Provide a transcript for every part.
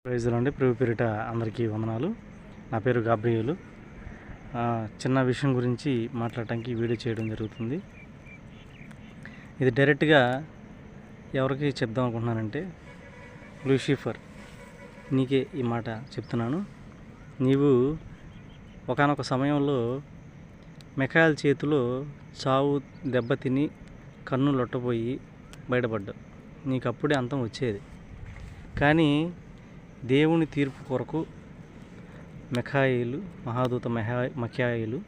ప్రైజులండి. ప్రభు పేరిట అందరికీ వందనాలు. నా పేరు గాబ్రియేలు. చిన్న విషయం గురించి మాట్లాడటానికి వీడియో చేయడం జరుగుతుంది. ఇది డైరెక్ట్గా ఎవరికి చెప్దాం అనుకుంటున్నానంటే, లూసిఫర్, నీకే ఈ మాట చెప్తున్నాను. నీవు ఒకానొక సమయంలో మిఖాయేలు చేతిలో చావు దెబ్బతిని కన్ను లొట్టపోయి బయటపడ్డావు. నీకు అప్పుడే అంతం వచ్చేది. కానీ దేవుని తీర్పు కొరకు మిఖాయేలు, మహాదూత మిఖాయేలు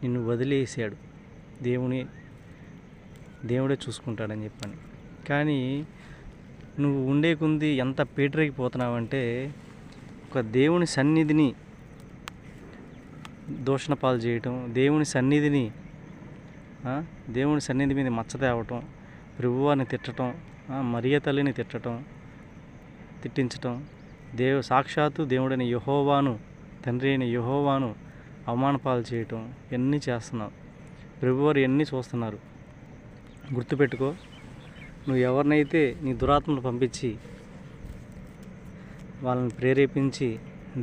నిన్ను వదిలేసాడు. దేవుడే చూసుకుంటాడని చెప్పని. కానీ నువ్వు ఉండే కొంది ఎంత పేటరేగిపోతున్నావంటే, ఒక దేవుని సన్నిధిని దూషణ పాలు చేయటం, దేవుని సన్నిధి మీద మచ్చ తేవటం, ప్రభువాన్ని తిట్టడం, మరియ తల్లిని తిట్టించటం, సాక్షాత్తు దేవుడైన యెహోవాను, తండ్రి అయిన యెహోవాను అవమానపాలు చేయటం, ఇవన్నీ చేస్తున్నావు. ప్రభువారు ఇవన్నీ చూస్తున్నారు. గుర్తుపెట్టుకో, నువ్వు ఎవరినైతే నీ దురాత్మలు పంపించి వాళ్ళని ప్రేరేపించి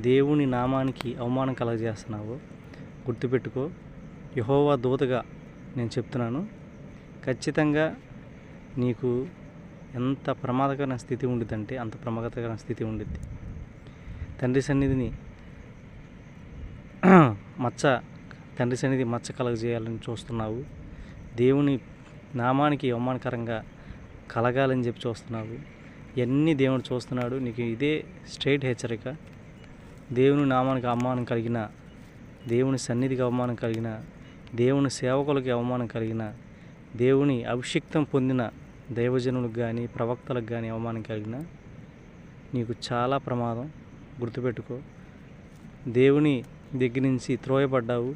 దేవుని నామానికి అవమానం కలగజేస్తున్నావో గుర్తుపెట్టుకో. యెహోవా దూతగా నేను చెప్తున్నాను, ఖచ్చితంగా నీకు ఎంత ప్రమాదకరమైన స్థితి ఉండిద్దంటే అంత ప్రమాదకరమైన స్థితి ఉండిద్ది. తండ్రి సన్నిధి మచ్చ కలగజేయాలని చూస్తున్నావు. దేవుని నామానికి అవమానకరంగా కలగాలని చెప్పి చూస్తున్నావు. ఇవన్నీ దేవుడు చూస్తున్నాడు. నీకు ఇదే స్ట్రైట్ హెచ్చరిక. దేవుని నామానికి అవమానం కలిగిన, దేవుని సన్నిధికి అవమానం కలిగిన, దేవుని సేవకులకి అవమానం కలిగిన, దేవుని అభిషిక్తం పొందిన దైవజనులకు కానీ ప్రవక్తలకు కానీ అవమానం కలిగిన నీకు చాలా ప్రమాదం. గుర్తుపెట్టుకో. దేవుని దగ్గర నుంచి త్రోయబడ్డావు,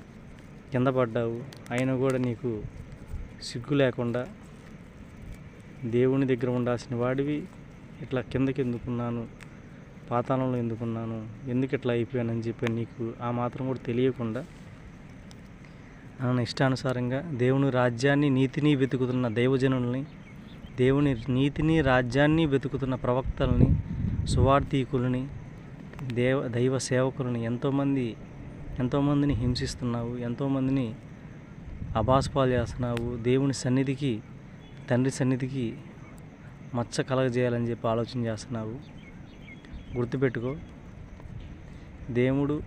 కింద పడ్డావు, అయినా కూడా నీకు సిగ్గు లేకుండా దేవుని దగ్గర ఉండాల్సిన వాడివి ఇట్లా కిందకి ఎందుకున్నాను, పాతాళంలో ఎందుకున్నాను, ఎందుకు ఇట్లా అయిపోయానని చెప్పి నీకు ఆ మాత్రం కూడా తెలియకుండా ఇష్టానుసారంగా దేవుని రాజ్యాన్ని, నీతిని వెతుకుతున్న దైవజనుల్ని, దేవుని నీతిని రాజ్యాన్ని వెతుకుతున్న ప్రవక్తల్ని, సువార్థికులని, దైవ సేవకులని ఎంతోమందిని హింసిస్తున్నావు. ఎంతోమందిని అబాస్పాలు చేస్తున్నావు. దేవుని సన్నిధికి, తండ్రి సన్నిధికి మచ్చ కలగజేయాలని చెప్పి ఆలోచన చేస్తున్నావు. గుర్తుపెట్టుకో, దేవుడు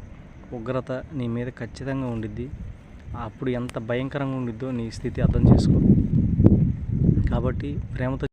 ఉగ్రత నీ మీద ఖచ్చితంగా ఉండిద్ది. అప్పుడు ఎంత భయంకరంగా ఉండిద్దో నీ స్థితి అర్థం చేసుకో. కాబట్టి ప్రేమతో